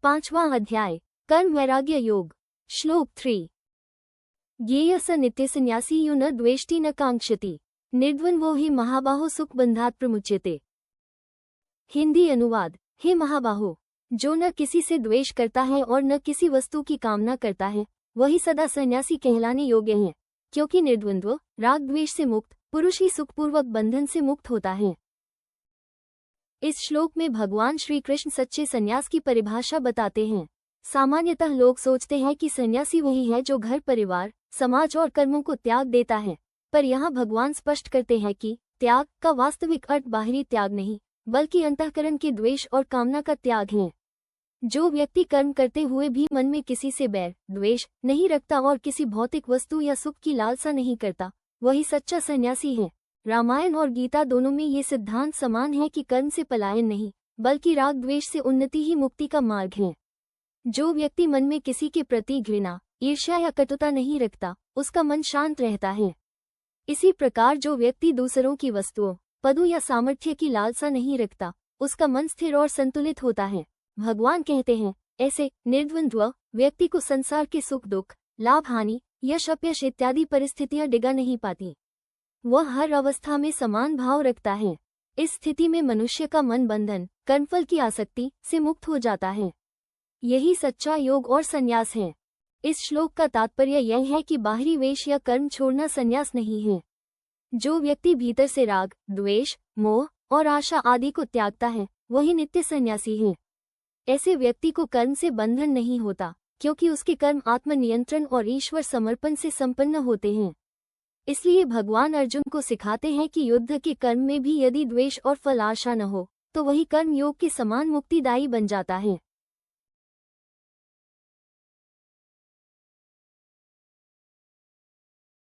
5वां अध्याय कर्म वैराग्य योग। श्लोक 3। ज्ञेय स नित्य संन्यासी यो न द्वेष्टि न कांक्षति निर्द्वन्द्वो हि महाबाहो सुख बंधात प्रमुच्यते। हिंदी अनुवाद। हे महाबाहो, जो न किसी से द्वेष करता है और न किसी वस्तु की कामना करता है, वही सदा सन्यासी कहलाने योग्य है, क्योंकि निर्द्वंद्व राग द्वेष से मुक्त पुरुष ही सुखपूर्वक बंधन से मुक्त होता है। इस श्लोक में भगवान श्री कृष्ण सच्चे संन्यास की परिभाषा बताते हैं। सामान्यतः लोग सोचते हैं कि सन्यासी वही है जो घर परिवार समाज और कर्मों को त्याग देता है, पर यहाँ भगवान स्पष्ट करते हैं कि त्याग का वास्तविक अर्थ बाहरी त्याग नहीं, बल्कि अंतःकरण के द्वेष और कामना का त्याग है। जो व्यक्ति कर्म करते हुए भी मन में किसी से बैर द्वेष नहीं रखता और किसी भौतिक वस्तु या सुख की लालसा नहीं करता, वही सच्चा सन्यासी है। रामायण और गीता दोनों में ये सिद्धांत समान है कि कर्म से पलायन नहीं, बल्कि राग द्वेष से उन्नति ही मुक्ति का मार्ग है। जो व्यक्ति मन में किसी के प्रति घृणा ईर्ष्या या कटुता नहीं रखता, उसका मन शांत रहता है। इसी प्रकार जो व्यक्ति दूसरों की वस्तुओं पदों या सामर्थ्य की लालसा नहीं रखता, उसका मन स्थिर और संतुलित होता है। भगवान कहते हैं, ऐसे निर्द्वंद्व व्यक्ति को संसार के सुख दुख लाभ हानि यश अपयश इत्यादि परिस्थितियां डिगा नहीं पाती। वह हर अवस्था में समान भाव रखता है। इस स्थिति में मनुष्य का मन बंधन कर्मफल की आसक्ति से मुक्त हो जाता है। यही सच्चा योग और संन्यास है। इस श्लोक का तात्पर्य यह है कि बाहरी वेश या कर्म छोड़ना संन्यास नहीं है। जो व्यक्ति भीतर से राग द्वेष मोह और आशा आदि को त्यागता है, वही नित्य संन्यासी है। ऐसे व्यक्ति को कर्म से बंधन नहीं होता, क्योंकि उसके कर्म आत्मनियंत्रण और ईश्वर समर्पण से संपन्न होते हैं। इसलिए भगवान अर्जुन को सिखाते हैं कि युद्ध के कर्म में भी यदि द्वेष और फल आशा न हो, तो वही कर्म योग के समान मुक्तिदायी बन जाता है।